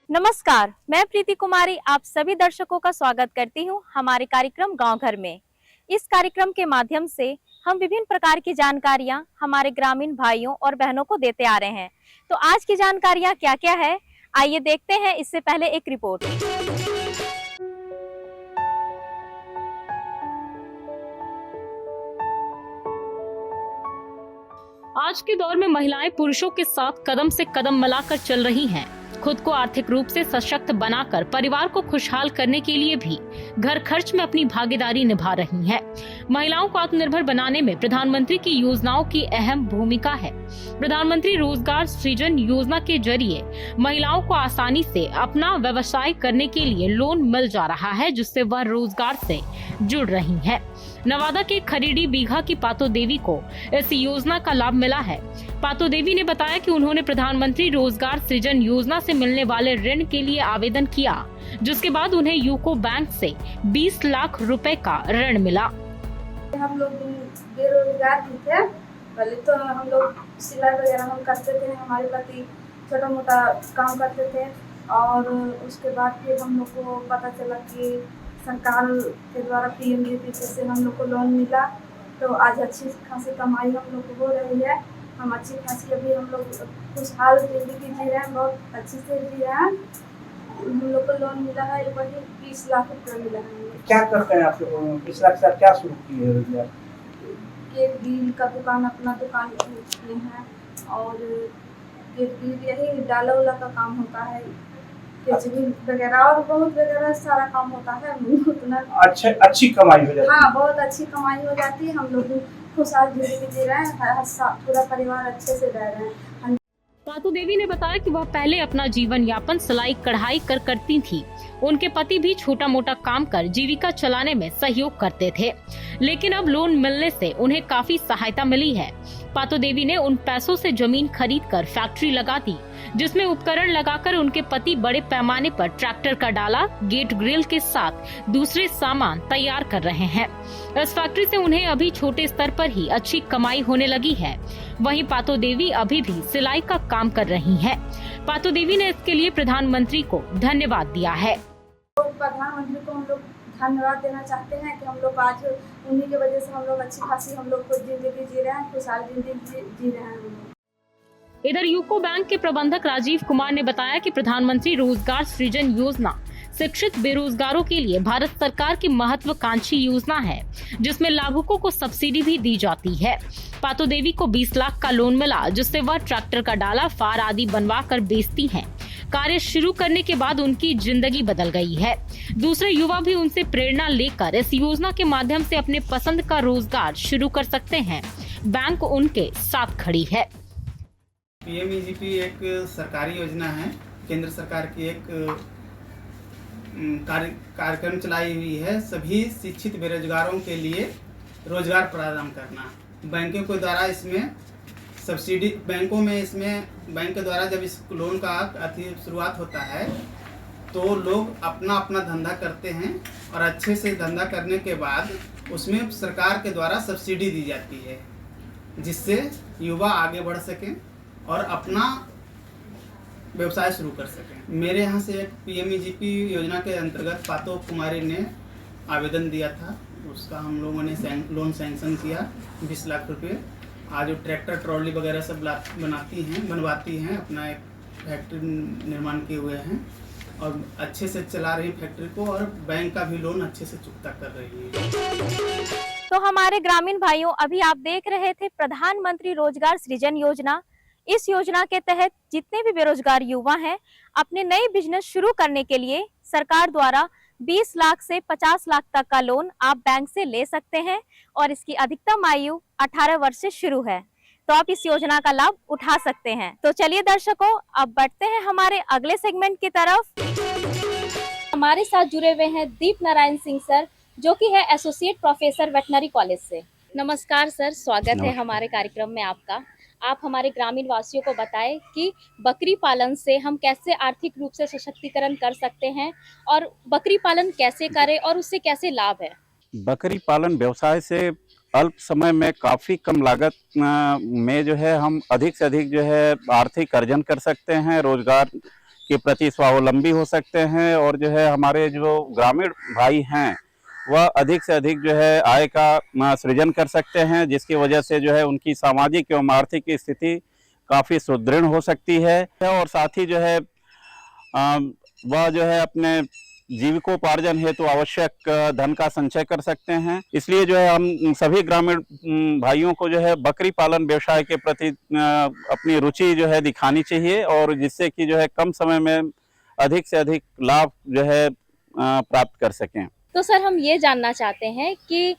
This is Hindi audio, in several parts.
नमस्कार, मैं प्रीति कुमारी आप सभी दर्शकों का स्वागत करती हूं हमारे कार्यक्रम गांव घर में। इस कार्यक्रम के माध्यम से हम विभिन्न प्रकार की जानकारियां हमारे ग्रामीण भाइयों और बहनों को देते आ रहे हैं। तो आज की जानकारियां क्या-क्या है, आइए देखते हैं। इससे पहले एक रिपोर्ट। आज के दौर में महिलाएं पुरुषों के साथ कदम से कदम मिलाकर चल रही हैं। खुद को आर्थिक रूप से सशक्त बनाकर परिवार को खुशहाल करने के लिए भी घर खर्च में अपनी भागीदारी निभा रही हैं। महिलाओं को आत्मनिर्भर बनाने में प्रधानमंत्री की योजनाओं की अहम भूमिका है। प्रधानमंत्री रोजगार सृजन योजना के जरिए महिलाओं को आसानी से अपना व्यवसाय करने के लिए लोन मिल जा रहा है, जिससे वह रोजगार से जुड़ रही हैं। नवादा के खरीडी बीघा की पातो देवी को इस योजना का लाभ मिला है। पातो देवी ने बताया कि उन्होंने प्रधानमंत्री रोजगार सृजन योजना से मिलने वाले ऋण के लिए आवेदन किया, जिसके बाद उन्हें यूको बैंक से 20 लाख रुपए का ऋण मिला। हम लोग बेरोजगार भी थे। पहले तो हम लोग सिलाई वगैरह हम करते थे, हमारे पति छोटा मोटा काम करते थे, और उसके बाद फिर हम लोग को पता चला कि सरकार के द्वारा पीएमजीपी से हम लोग को लोन मिला। तो आज अच्छी खासी कमाई हम लोग को हो रही है। हम अच्छी खासी अभी हम लोग खुशहाल जिंदगी जी रहे हैं, बहुत अच्छे से जी रहे हैं। हम लोग को लोन मिला है, वही 20 लाख रुपये मिला है। क्या करते हैं आप लोग? 20 लाख से क्या शुरू किए हैं रोजगार? केक डील का दुकान, अपना दुकान किए हैं, और केक डील यही डाला उला का काम होता है, केचुली वगैरह और बहुत वगैरह सारा काम होता है। उतना अच्छी कमाई हो जाती है। हाँ, बहुत अच्छी कमाई हो जाती है। हम लोग खुशहाल जिंदगी जी रहे हैं, पूरा परिवार अच्छे से रह रहे हैं। पातो देवी ने बताया कि वह पहले अपना जीवन यापन सिलाई कढ़ाई कर करती थी। उनके पति भी छोटा मोटा काम कर जीविका चलाने में सहयोग करते थे, लेकिन अब लोन मिलने से उन्हें काफी सहायता मिली है। पातो देवी ने उन पैसों से जमीन खरीदकर फैक्ट्री लगा दी, जिसमें उपकरण लगाकर उनके पति बड़े पैमाने पर ट्रैक्टर का डाला, गेट ग्रिल के साथ दूसरे सामान तैयार कर रहे हैं। इस फैक्ट्री से उन्हें अभी छोटे स्तर पर ही अच्छी कमाई होने लगी है। वहीं पातो देवी अभी भी सिलाई का काम कर रही हैं। पातो देवी ने इसके लिए प्रधानमंत्री को धन्यवाद दिया है। प्रधानमंत्री को हम लोग धन्यवाद देना चाहते हैं कि हम लोग आज उन्हीं की वजह से हम लोग अच्छी खासी हम लोग खुद जिंदगी जी रहे हैं, खुशहाल जिंदगी जी रहे हैं। इधर यूको बैंक के प्रबंधक राजीव कुमार ने बताया कि प्रधानमंत्री रोजगार सृजन योजना शिक्षित बेरोजगारों के लिए भारत सरकार की महत्वाकांक्षी योजना है, जिसमें लाभुकों को सब्सिडी भी दी जाती है। पातो देवी को 20 लाख का लोन मिला, जिससे वह ट्रैक्टर का डाला, फार आदि बनवा कर बेचती हैं। कार्य शुरू करने के बाद उनकी जिंदगी बदल गई है। दूसरे युवा भी उनसे प्रेरणा लेकर इस योजना के माध्यम से अपने पसंद का रोजगार शुरू कर सकते हैं। बैंक उनके साथ खड़ी है। पीएमईजीपी एक सरकारी योजना है, केंद्र सरकार की एक कार्यक्रम चलाई हुई है, सभी शिक्षित बेरोजगारों के लिए रोजगार प्रदान करना। बैंकों के द्वारा इसमें सब्सिडी, बैंक के द्वारा जब इस लोन का शुरुआत होता है तो लोग अपना अपना धंधा करते हैं, और अच्छे से धंधा करने के बाद उसमें सरकार के द्वारा सब्सिडी दी जाती है, जिससे युवा आगे बढ़ सकें और अपना व्यवसाय शुरू कर सकें। मेरे यहाँ से एक पीएमईजीपी योजना के अंतर्गत पातो कुमारी ने आवेदन दिया था, उसका हम लोगों ने लोन सैंक्शन किया 20 लाख रुपए। आज वो ट्रैक्टर ट्रॉली वगैरह सब बनवाती हैं, अपना एक फैक्ट्री निर्माण किए हुए हैं और अच्छे से चला रही फैक्ट्री को, और बैंक का भी लोन अच्छे से चुकता कर रही है। तो हमारे ग्रामीण भाइयों, अभी आप देख रहे थे प्रधानमंत्री रोजगार सृजन योजना। इस योजना के तहत जितने भी बेरोजगार युवा हैं, अपने नए बिजनेस शुरू करने के लिए सरकार द्वारा 20 लाख से 50 लाख तक का लोन आप बैंक से ले सकते हैं, और इसकी अधिकतम आयु 18 वर्ष से शुरू है। तो आप इस योजना का लाभ उठा सकते हैं। तो चलिए दर्शकों, अब बढ़ते हैं हमारे अगले सेगमेंट की तरफ। हमारे साथ जुड़े हुए हैं दीप नारायण सिंह सर, जो कि है एसोसिएट प्रोफेसर वेटनरी कॉलेज से। नमस्कार सर, स्वागत है हमारे कार्यक्रम में आपका। आप हमारे ग्रामीण वासियों को बताएं कि बकरी पालन से हम कैसे आर्थिक रूप से सशक्तिकरण कर सकते हैं, और बकरी पालन कैसे करें और उससे कैसे लाभ है। बकरी पालन व्यवसाय से अल्प समय में काफ़ी कम लागत में जो है हम अधिक से अधिक जो है आर्थिक अर्जन कर सकते हैं, रोजगार के प्रति स्वावलंबी हो सकते हैं और जो है हमारे जो ग्रामीण भाई हैं वह अधिक से अधिक जो है आय का सृजन कर सकते हैं, जिसकी वजह से जो है उनकी सामाजिक एवं आर्थिक स्थिति काफ़ी सुदृढ़ हो सकती है और साथ ही जो है वह जो है अपने जीविकोपार्जन हेतु आवश्यक धन का संचय कर सकते हैं। इसलिए जो है हम सभी ग्रामीण भाइयों को जो है बकरी पालन व्यवसाय के प्रति अपनी रुचि जो है दिखानी चाहिए और जिससे कि जो है कम समय में अधिक से अधिक लाभ जो है प्राप्त कर सकें। तो सर हम ये जानना चाहते हैं कि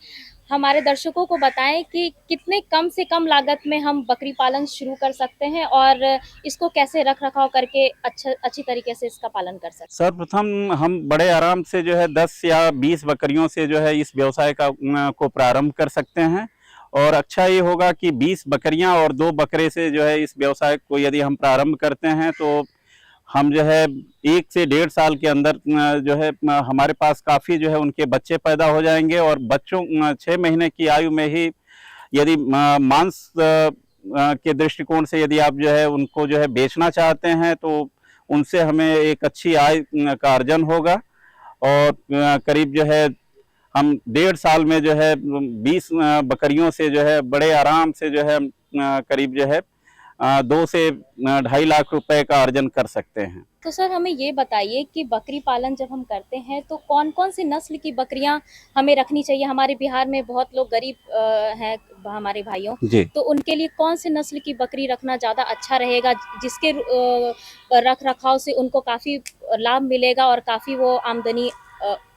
हमारे दर्शकों को बताएं कि कितने कम से कम लागत में हम बकरी पालन शुरू कर सकते हैं और इसको कैसे रख रखाव करके अच्छी तरीके से इसका पालन कर सकते हैं। सर्वप्रथम हम बड़े आराम से जो है 10 या 20 बकरियों से जो है इस व्यवसाय को प्रारंभ कर सकते हैं और अच्छा ये होगा कि 20 बकरियां और 2 बकरे से जो है इस व्यवसाय को यदि हम प्रारंभ करते हैं तो हम जो है 1 से 1.5 साल के अंदर जो है हमारे पास काफ़ी जो है उनके बच्चे पैदा हो जाएंगे और बच्चों 6 महीने की आयु में ही यदि मांस के दृष्टिकोण से यदि आप जो है उनको जो है बेचना चाहते हैं तो उनसे हमें एक अच्छी आय का अर्जन होगा और करीब जो है हम 1.5 साल में जो है 20 बकरियों से जो है बड़े आराम से जो है करीब जो है 2 से 2.5 लाख रुपए का अर्जन कर सकते हैं। तो सर हमें ये बताइए कि बकरी पालन जब हम करते हैं तो कौन कौन सी नस्ल की बकरियां हमें रखनी चाहिए। हमारे बिहार में बहुत लोग गरीब हैं हमारे भाइयों, तो उनके लिए कौन सी नस्ल की बकरी रखना ज़्यादा अच्छा रहेगा जिसके रख रखाव से उनको काफ़ी लाभ मिलेगा और काफ़ी वो आमदनी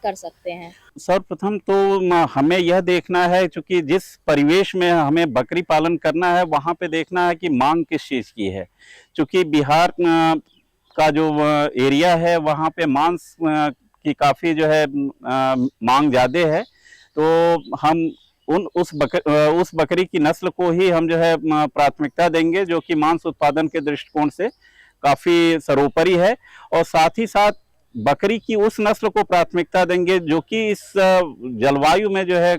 कर सकते हैं। सर्वप्रथम तो हमें यह देखना है क्योंकि जिस परिवेश में हमें बकरी पालन करना है वहाँ पे देखना है कि मांग किस चीज़ की है। क्योंकि बिहार का जो एरिया है वहाँ पे मांस की काफ़ी जो है मांग ज़्यादा है, तो हम उस बकरी की नस्ल को ही हम जो है प्राथमिकता देंगे जो कि मांस उत्पादन के दृष्टिकोण से काफ़ी सर्वोपरि है और साथ ही साथ बकरी की उस नस्ल को प्राथमिकता देंगे जो कि इस जलवायु में जो है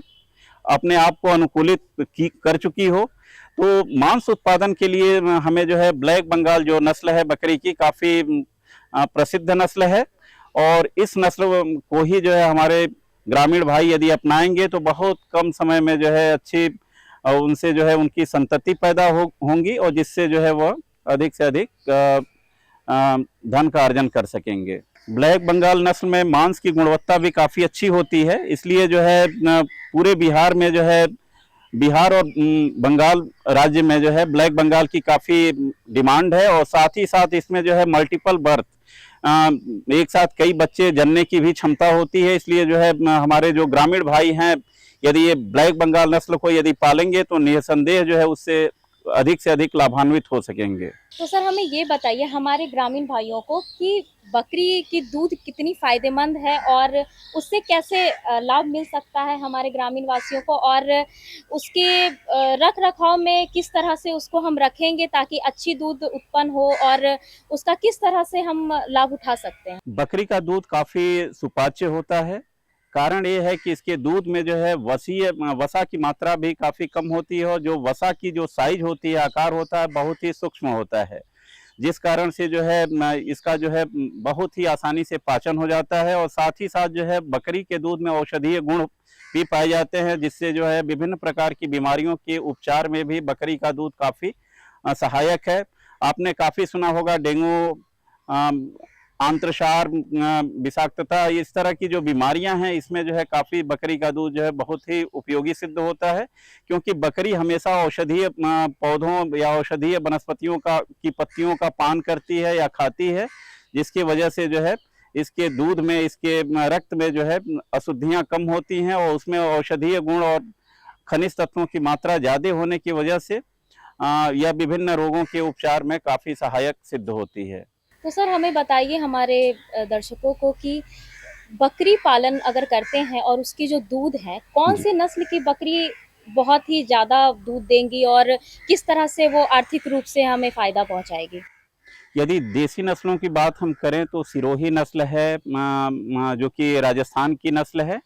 अपने आप को अनुकूलित कर चुकी हो। तो मांस उत्पादन के लिए हमें जो है ब्लैक बंगाल जो नस्ल है बकरी की काफ़ी प्रसिद्ध नस्ल है और इस नस्ल को ही जो है हमारे ग्रामीण भाई यदि अपनाएंगे तो बहुत कम समय में जो है अच्छी उनसे जो है उनकी संतति पैदा होंगी और जिससे जो है वह अधिक से अधिक धन का अर्जन कर सकेंगे। ब्लैक बंगाल नस्ल में मांस की गुणवत्ता भी काफ़ी अच्छी होती है, इसलिए जो है पूरे बिहार में जो है बिहार और बंगाल राज्य में जो है ब्लैक बंगाल की काफ़ी डिमांड है और साथ ही साथ इसमें जो है मल्टीपल बर्थ एक साथ कई बच्चे जनने की भी क्षमता होती है। इसलिए जो है हमारे जो ग्रामीण भाई हैं यदि ये ब्लैक बंगाल नस्ल को यदि पालेंगे तो निसंदेह जो है उससे अधिक से अधिक लाभान्वित हो सकेंगे। तो सर हमें ये बताइए हमारे ग्रामीण भाइयों को कि बकरी की दूध कितनी फायदेमंद है और उससे कैसे लाभ मिल सकता है हमारे ग्रामीण वासियों को और उसके रख रखाव में किस तरह से उसको हम रखेंगे ताकि अच्छी दूध उत्पन्न हो और उसका किस तरह से हम लाभ उठा सकते हैं। बकरी का दूध काफ़ी सुपाच्य होता है। कारण ये है कि इसके दूध में जो है वसा की मात्रा भी काफ़ी कम होती है और जो वसा की जो साइज होती है आकार होता है बहुत ही सूक्ष्म होता है, जिस कारण से जो है इसका जो है बहुत ही आसानी से पाचन हो जाता है और साथ ही साथ जो है बकरी के दूध में औषधीय गुण भी पाए जाते हैं जिससे जो है विभिन्न प्रकार की बीमारियों के उपचार में भी बकरी का दूध काफ़ी सहायक है। आपने काफ़ी सुना होगा डेंगू, आंत्रशार, विषाक्तता, इस तरह की जो बीमारियां हैं इसमें जो है काफ़ी बकरी का दूध जो है बहुत ही उपयोगी सिद्ध होता है क्योंकि बकरी हमेशा औषधीय पौधों या औषधीय वनस्पतियों की पत्तियों का पान करती है या खाती है, जिसकी वजह से जो है इसके दूध में इसके रक्त में जो है अशुद्धियां कम होती हैं और उसमें औषधीय गुण और खनिज तत्वों की मात्रा ज़्यादा होने की वजह से यह विभिन्न रोगों के उपचार में काफ़ी सहायक सिद्ध होती है। तो सर हमें बताइए हमारे दर्शकों को कि बकरी पालन अगर करते हैं और उसकी जो दूध है कौन से नस्ल की बकरी बहुत ही ज़्यादा दूध देंगी और किस तरह से वो आर्थिक रूप से हमें फ़ायदा पहुंचाएगी। यदि देसी नस्लों की बात हम करें तो सिरोही नस्ल है जो कि राजस्थान की नस्ल है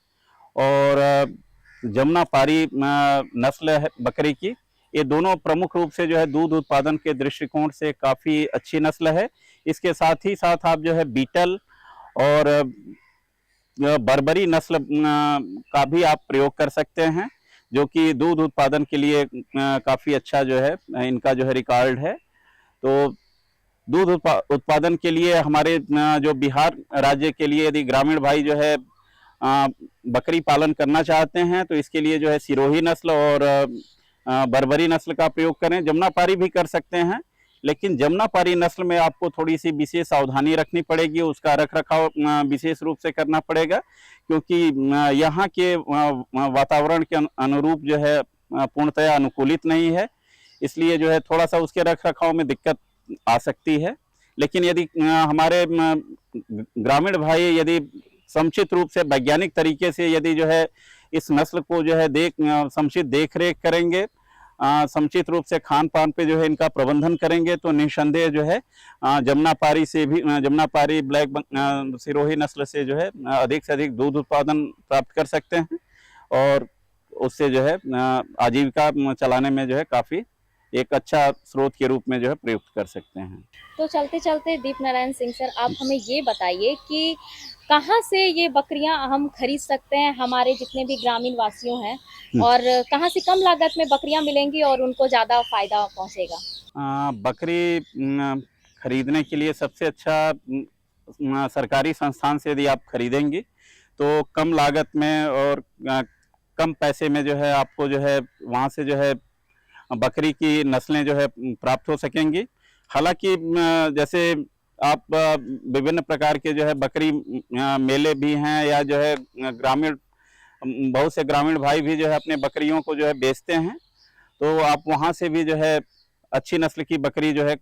और जमुनापारी नस्ल है बकरी की। ये दोनों प्रमुख रूप से जो है दूध उत्पादन के दृष्टिकोण से काफ़ी अच्छी नस्ल है। इसके साथ ही साथ आप जो है बीटल और बर्बरी नस्ल का भी आप प्रयोग कर सकते हैं, जो कि दूध उत्पादन के लिए काफ़ी अच्छा जो है इनका जो है रिकॉर्ड है। तो दूध उत्पादन के लिए हमारे जो बिहार राज्य के लिए यदि ग्रामीण भाई जो है बकरी पालन करना चाहते हैं तो इसके लिए जो है सिरोही नस्ल और बर्बरी नस्ल का प्रयोग करें। जमुनापारी भी कर सकते हैं, लेकिन जमुनापारी नस्ल में आपको थोड़ी सी विशेष सावधानी रखनी पड़ेगी, उसका रखरखाव विशेष रूप से करना पड़ेगा, क्योंकि यहाँ के वातावरण के अनुरूप जो है पूर्णतया अनुकूलित नहीं है, इसलिए जो है थोड़ा सा उसके रखरखाव में दिक्कत आ सकती है। लेकिन यदि हमारे ग्रामीण भाई यदि समुचित रूप से वैज्ञानिक तरीके से यदि जो है इस नस्ल को जो है समुचित देख रेख करेंगे, समुचित रूप से खान पान पे जो है इनका प्रबंधन करेंगे तो निस्संदेह जो है जमुनापारी से भी जमुनापारी ब्लैक सिरोही नस्ल से जो है अधिक से अधिक दूध उत्पादन प्राप्त कर सकते हैं और उससे जो है आजीविका चलाने में जो है काफ़ी एक अच्छा स्रोत के रूप में जो है प्रयुक्त कर सकते हैं। तो चलते चलते दीप नारायण सिंह सर, आप हमें ये बताइए कि कहाँ से ये बकरियां हम खरीद सकते हैं, हमारे जितने भी ग्रामीण वासियों हैं, और कहाँ से कम लागत में बकरियां मिलेंगी और उनको ज़्यादा फायदा पहुंचेगा? बकरी खरीदने के लिए सबसे अच्छा सरकारी संस्थान से यदि आप खरीदेंगी तो कम लागत में और कम पैसे में जो है आपको जो है वहाँ से जो है बकरी की नस्लें जो है प्राप्त हो सकेंगी। हालांकि जैसे आप विभिन्न प्रकार के जो है बकरी मेले भी हैं या जो है ग्रामीण बहुत से ग्रामीण भाई भी जो है अपने बकरियों को जो है बेचते हैं, तो आप वहां से भी जो है अच्छी नस्ल की बकरी जो है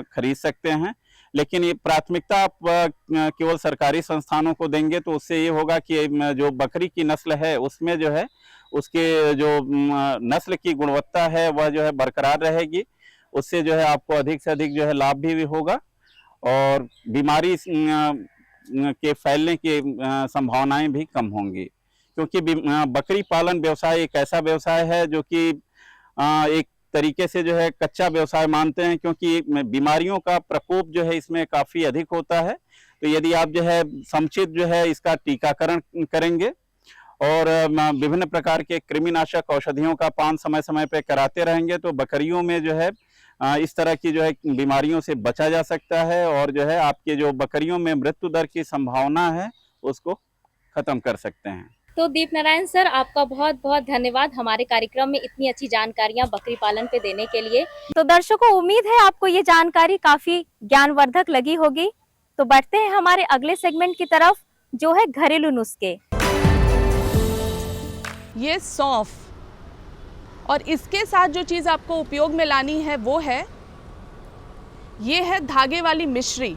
खरीद सकते हैं। लेकिन ये प्राथमिकता आप केवल सरकारी संस्थानों को देंगे तो उससे ये होगा कि जो बकरी की नस्ल है उसमें जो है उसके जो नस्ल की गुणवत्ता है वह जो है बरकरार रहेगी, उससे जो है आपको अधिक से अधिक जो है लाभ भी होगा और बीमारी के फैलने की संभावनाएं भी कम होंगी, क्योंकि बकरी पालन व्यवसाय एक ऐसा व्यवसाय है जो कि एक तरीके से जो है कच्चा व्यवसाय मानते हैं, क्योंकि बीमारियों का प्रकोप जो है इसमें काफ़ी अधिक होता है। तो यदि आप जो है समुचित जो है इसका टीकाकरण करेंगे और विभिन्न प्रकार के कृमिनाशक औषधियों का पान समय समय पे कराते रहेंगे तो बकरियों में जो है इस तरह की जो है बीमारियों से बचा जा सकता है और जो है आपके जो बकरियों में मृत्यु दर की संभावना है उसको खत्म कर सकते हैं। तो दीप नारायण सर, आपका बहुत बहुत धन्यवाद हमारे कार्यक्रम में इतनी अच्छी जानकारियां बकरी पालन पे देने के लिए। तो दर्शकों, उम्मीद है आपको ये जानकारी काफी ज्ञानवर्धक लगी होगी। तो बढ़ते हैं हमारे अगले सेगमेंट की तरफ, जो है घरेलू नुस्खे। ये सौंफ और इसके साथ जो चीज़ आपको उपयोग में लानी है वो है ये है धागे वाली मिश्री।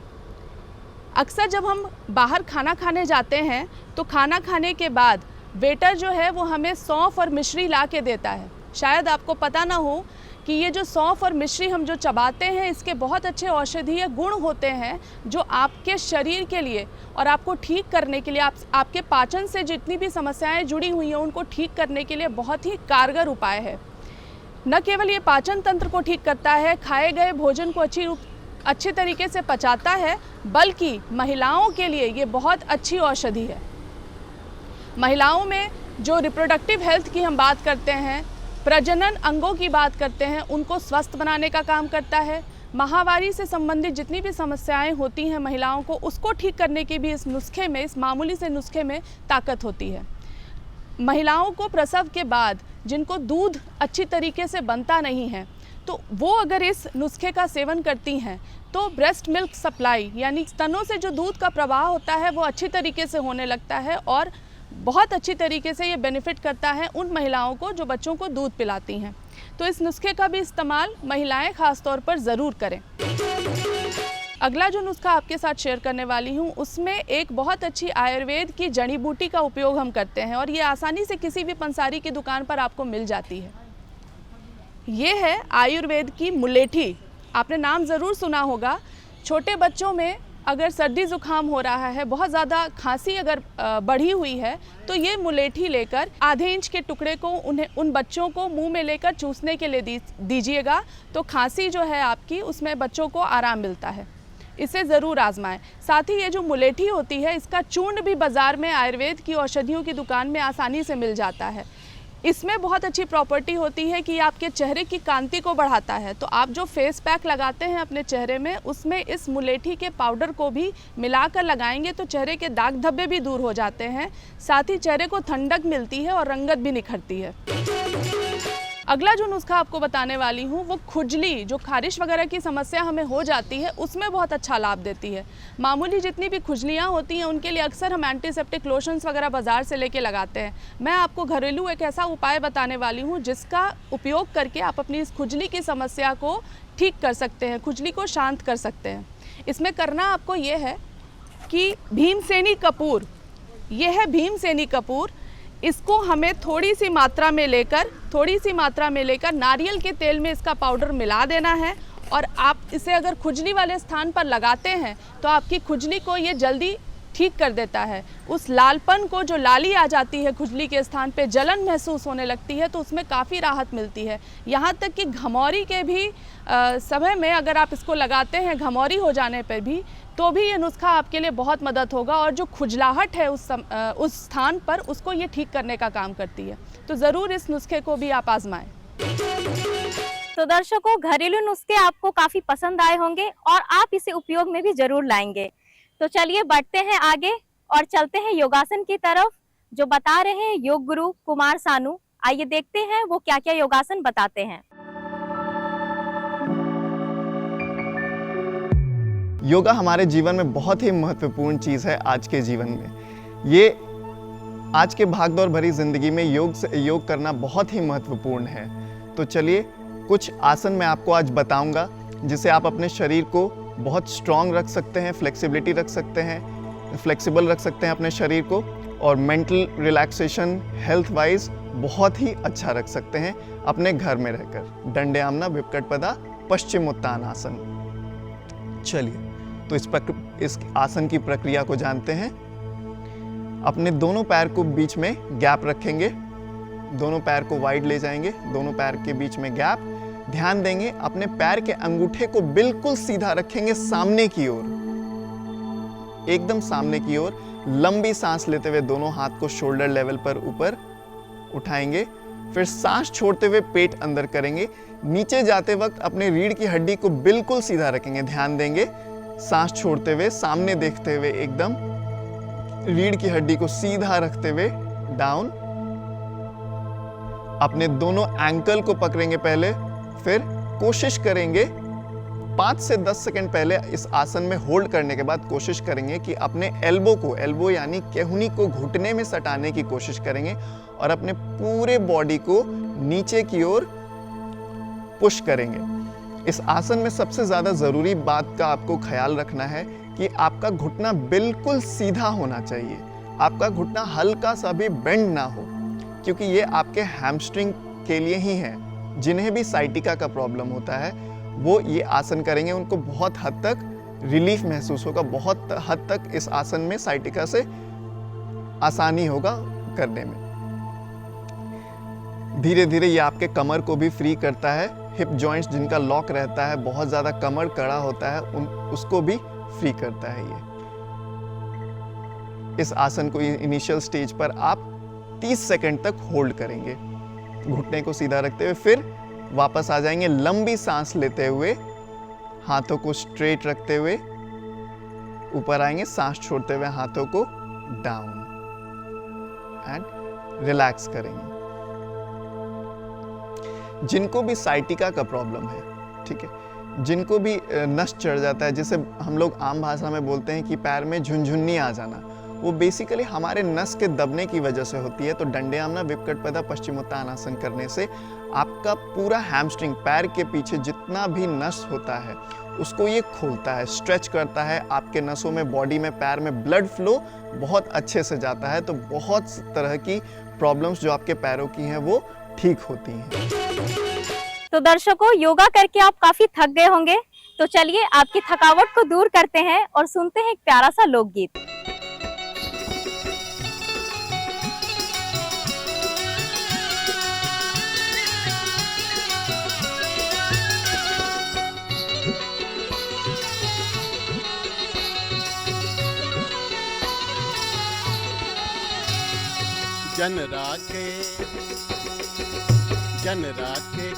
अक्सर जब हम बाहर खाना खाने जाते हैं तो खाना खाने के बाद वेटर जो है वो हमें सौंफ और मिश्री ला के देता है। शायद आपको पता ना हो कि ये जो सौंफ और मिश्री हम जो चबाते हैं इसके बहुत अच्छे औषधीय गुण होते हैं जो आपके शरीर के लिए और आपको ठीक करने के लिए आपके पाचन से जितनी भी समस्याएं जुड़ी हुई हैं उनको ठीक करने के लिए बहुत ही कारगर उपाय है। न केवल ये पाचन तंत्र को ठीक करता है, खाए गए भोजन को अच्छी तरीके से पचाता है, बल्कि महिलाओं के लिए ये बहुत अच्छी औषधि है। महिलाओं में जो रिप्रोडक्टिव हेल्थ की हम बात करते हैं, प्रजनन अंगों की बात करते हैं, उनको स्वस्थ बनाने का काम करता है। माहवारी से संबंधित जितनी भी समस्याएं होती हैं महिलाओं को, उसको ठीक करने की भी इस नुस्खे में, इस मामूली से नुस्खे में ताकत होती है। महिलाओं को प्रसव के बाद जिनको दूध अच्छी तरीके से बनता नहीं है तो वो अगर इस नुस्खे का सेवन करती हैं तो ब्रेस्ट मिल्क सप्लाई यानी स्तनों से जो दूध का प्रवाह होता है वो अच्छी तरीके से होने लगता है और बहुत अच्छी तरीके से ये बेनिफिट करता है उन महिलाओं को जो बच्चों को दूध पिलाती हैं। तो इस नुस्खे का भी इस्तेमाल महिलाएं ख़ास तौर पर ज़रूर करें। अगला जो नुस्खा आपके साथ शेयर करने वाली हूँ उसमें एक बहुत अच्छी आयुर्वेद की जड़ी बूटी का उपयोग हम करते हैं और ये आसानी से किसी भी पंसारी की दुकान पर आपको मिल जाती है। ये है आयुर्वेद की मुलेठी। आपने नाम ज़रूर सुना होगा। छोटे बच्चों में अगर सर्दी ज़ुकाम हो रहा है, बहुत ज़्यादा खांसी अगर बढ़ी हुई है तो ये मुलेठी लेकर आधे इंच के टुकड़े को उन बच्चों को मुंह में लेकर चूसने के लिए दीजिएगा तो खांसी जो है आपकी उसमें बच्चों को आराम मिलता है। इसे ज़रूर आजमाएं। साथ ही ये जो मुलेठी होती है, इसका चूर्ण भी बाज़ार में आयुर्वेद की औषधियों की दुकान में आसानी से मिल जाता है। इसमें बहुत अच्छी प्रॉपर्टी होती है कि आपके चेहरे की कांति को बढ़ाता है। तो आप जो फेस पैक लगाते हैं अपने चेहरे में, उसमें इस मुलेठी के पाउडर को भी मिलाकर लगाएंगे तो चेहरे के दाग धब्बे भी दूर हो जाते हैं। साथ ही चेहरे को ठंडक मिलती है और रंगत भी निखरती है। अगला जो नुस्खा आपको बताने वाली हूँ वो खुजली, जो खारिश वगैरह की समस्या हमें हो जाती है, उसमें बहुत अच्छा लाभ देती है। मामूली जितनी भी खुजलियाँ होती हैं उनके लिए अक्सर हम एंटीसेप्टिक लोशंस वगैरह बाज़ार से लेके लगाते हैं। मैं आपको घरेलू एक ऐसा उपाय बताने वाली हूँ जिसका उपयोग करके आप अपनी इस खुजली की समस्या को ठीक कर सकते हैं, खुजली को शांत कर सकते हैं। इसमें करना आपको ये है कि भीमसेनी कपूर, ये है भीमसेनी कपूर, इसको हमें थोड़ी सी मात्रा में लेकर नारियल के तेल में इसका पाउडर मिला देना है। और आप इसे अगर खुजली वाले स्थान पर लगाते हैं तो आपकी खुजली को ये जल्दी ठीक कर देता है। उस लालपन को, जो लाली आ जाती है खुजली के स्थान पे, जलन महसूस होने लगती है, तो उसमें काफ़ी राहत मिलती है। यहाँ तक कि घमौरी के भी समय में अगर आप इसको लगाते हैं, घमौरी हो जाने पर भी, तो भी ये नुस्खा आपके लिए बहुत मदद होगा और जो खुजलाहट है उस स्थान पर, उसको ये ठीक करने का काम करती है। तो ज़रूर इस नुस्खे को भी आप आजमाएं। तो दर्शकों, घरेलू नुस्खे आपको काफी पसंद आए होंगे और आप इसे उपयोग में भी जरूर लाएंगे। तो चलिए बढ़ते हैं आगे और चलते हैं योगासन की तरफ, जो बता रहे हैं योग गुरु कुमार सानू। आइए देखते हैं वो क्या क्या योगासन बताते हैं। योगा हमारे जीवन में बहुत ही महत्वपूर्ण चीज़ है आज के जीवन में। ये आज के भागदौड़ भरी ज़िंदगी में योग करना बहुत ही महत्वपूर्ण है। तो चलिए कुछ आसन मैं आपको आज बताऊंगा जिससे आप अपने शरीर को बहुत स्ट्रॉन्ग रख सकते हैं, फ्लेक्सिबिलिटी रख सकते हैं, फ्लेक्सिबल रख सकते हैं अपने शरीर को, और मेंटल रिलैक्सेशन, हेल्थ वाइज बहुत ही अच्छा रख सकते हैं अपने घर में रहकर। दंड्यामना विपकटपदा पश्चिमोत्तानासन। चलिए तो इस आसन की प्रक्रिया को जानते हैं। अपने दोनों पैर को बीच में गैप रखेंगे, दोनों पैर को वाइड ले जाएंगे, दोनों पैर के बीच में गैप। ध्यान देंगे अपने पैर के अंगूठे को बिल्कुल सीधा रखेंगे सामने की ओर, एकदम सामने की ओर। लंबी सांस लेते हुए दोनों हाथ को शोल्डर लेवल पर ऊपर उठाएंगे, फिर सांस छोड़ते हुए पेट अंदर करेंगे। नीचे जाते वक्त अपने रीढ़ की हड्डी को बिल्कुल सीधा रखेंगे। ध्यान देंगे सांस छोड़ते हुए सामने देखते हुए एकदम रीढ़ की हड्डी को सीधा रखते हुए डाउन। अपने दोनों एंकल को पकड़ेंगे पहले, फिर कोशिश करेंगे 5 से 10 सेकंड पहले इस आसन में होल्ड करने के बाद कोशिश करेंगे कि अपने एल्बो यानी केहूनी को घुटने में सटाने की कोशिश करेंगे और अपने पूरे बॉडी को नीचे की ओर पुश करेंगे। इस आसन में सबसे ज्यादा जरूरी बात का आपको ख्याल रखना है कि आपका घुटना बिल्कुल सीधा होना चाहिए। आपका घुटना हल्का सा भी बेंड ना हो, क्योंकि ये आपके हैमस्ट्रिंग के लिए ही है। जिन्हें भी साइटिका का प्रॉब्लम होता है वो ये आसन करेंगे, उनको बहुत हद तक रिलीफ महसूस होगा, बहुत हद तक इस आसन में साइटिका से आसानी होगा करने में। धीरे धीरे ये आपके कमर को भी फ्री करता है। हिप जॉइंट्स जिनका लॉक रहता है, बहुत ज़्यादा कमर कड़ा होता है, उसको भी फ्री करता है ये। इस आसन को इनिशियल स्टेज पर आप 30 सेकंड तक होल्ड करेंगे, घुटने को सीधा रखते हुए। फिर वापस आ जाएंगे लंबी सांस लेते हुए, हाथों को स्ट्रेट रखते हुए ऊपर आएंगे, सांस छोड़ते हुए हाथों को डाउन एंड रिलैक्स करेंगे। जिनको भी साइटिका का प्रॉब्लम है, ठीक है, जिनको भी नस चढ़ जाता है, जिसे हम लोग आम भाषा में बोलते हैं कि पैर में झुनझुन्नी आ जाना, वो बेसिकली हमारे नस के दबने की वजह से होती है। तो दंड्यामना विपकटपदा पश्चिमोत्तानासन करने से आपका पूरा हैमस्ट्रिंग, पैर के पीछे जितना भी नस होता है उसको ये खोलता है, स्ट्रेच करता है। आपके नसों में, बॉडी में, पैर में ब्लड फ्लो बहुत अच्छे से जाता है। तो बहुत तरह की प्रॉब्लम्स जो आपके पैरों की हैं वो ठीक होती हैं। तो दर्शकों, योगा करके आप काफी थक गए होंगे, तो चलिए आपकी थकावट को दूर करते हैं और सुनते हैं एक प्यारा सा लोकगीत। जनरा के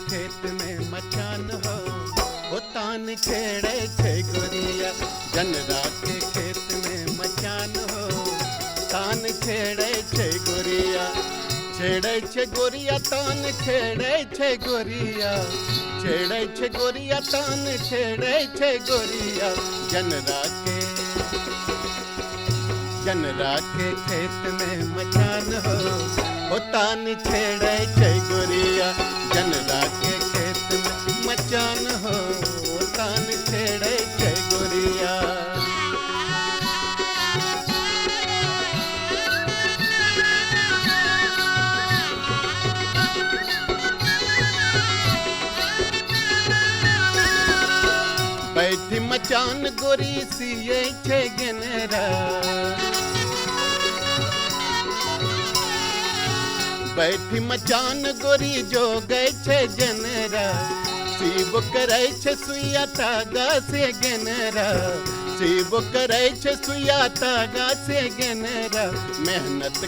खेत में मचान हो तान छेड़े छे गोरिया। जनरा के खेत में मचान हो तान छेड़े छे गोरिया। छेड़े छे गोरिया तान छेड़े छे गोरिया। छेड़े छे गोरिया तान छेड़े छे गोरिया। जनरा के खेत में मचान हो तान छेड़े छे गोरिया। जनरा के खेत में मचान हो तान छेड़े छे गोरिया। बैठी मचान गोरी सिए छे गनेरा। बैठी मचान गोरी जो गए छे जनरा। सीबो करे छे सुइया तागा से गनेरा। सीबो करे छे सुइया तागा से गनेरा। मेहनत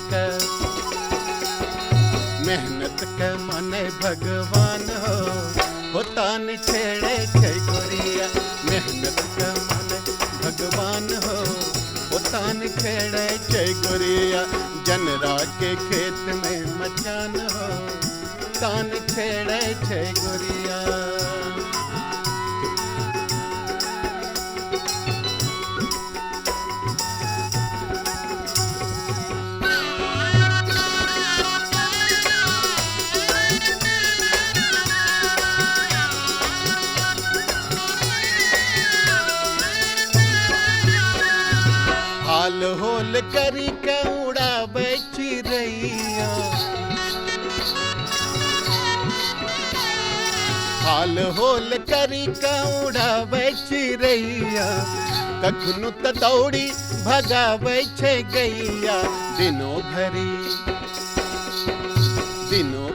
का माने भगवान हो तान छेड़े छे गोरिया। मेहनत का माने भगवान हो तान छेड़े छे गोरिया। जनरा के खेत में मचान हो तान छेड़े छे गोरिया। हाल होल करी के उड़ाबै चिड़ैया। हाल होल करी के उड़ाबै चिड़ैया। कखनु त दौड़ी भगाबै छे गैया। दिनों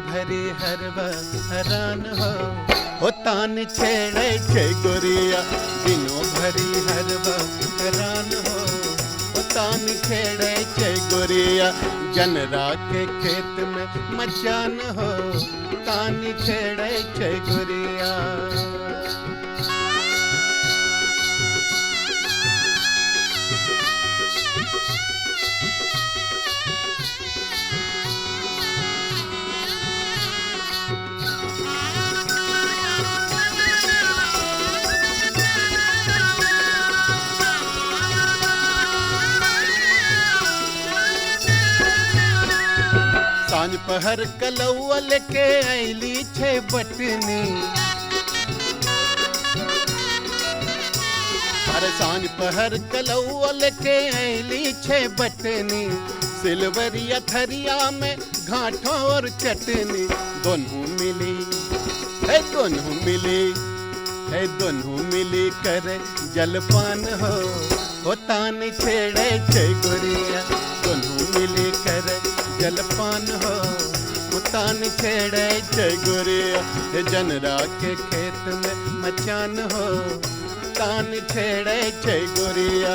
भरी हरवा हरान हो तान छेड़े छे गोरिया। दिनों भरी हरवा हरान हो तान छेड़े छे गोरिया। जनरा के खेत में मचान हो तान छेड़े छे गोरिया। सांझ पहर कलौआ लेके ऐली छे बटनी। अरे सांझ पहर कलौआ लेके ऐली छे बटनी। सिलवरिया थरिया में घाटों और चटनी। दोनों मिली करे जलपान हो तान छेड़े छे गोरिया। दोनों मिली करे जलपान हो तान छेड़े छे गोरिया। जनरा के खेत में मचान हो तान छेड़े छे गोरिया।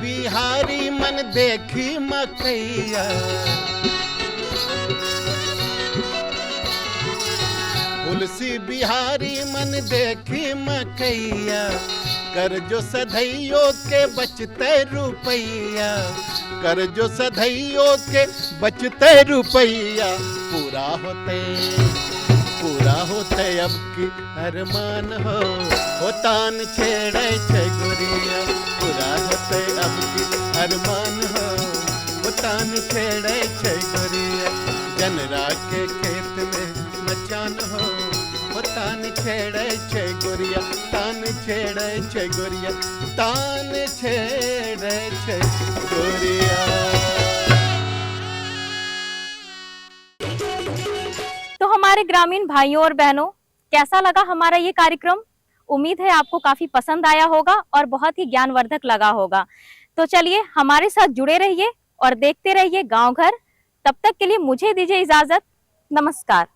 बिहारी मन देखी मकैया। तुलसी बिहारी मन देखी मकैया। कर जो सधैयो के बचते रुपैया। कर जो सधैयो के बचते रुपैया। पूरा होते अब की अरमान हो तान छेड़े छे गोरिया। पूरा होते अब की अरमान हो तान छेड़े छे गोरिया। जनरा के खेत में मचान हो तान छेड़े छे गोरिया। तान छेड़े छे गोरिया। तान छेड़े छे गोरिया। हमारे ग्रामीण भाइयों और बहनों, कैसा लगा हमारा ये कार्यक्रम? उम्मीद है आपको काफी पसंद आया होगा और बहुत ही ज्ञानवर्धक लगा होगा। तो चलिए हमारे साथ जुड़े रहिए और देखते रहिए गांव घर। तब तक के लिए मुझे दीजिए इजाजत। नमस्कार।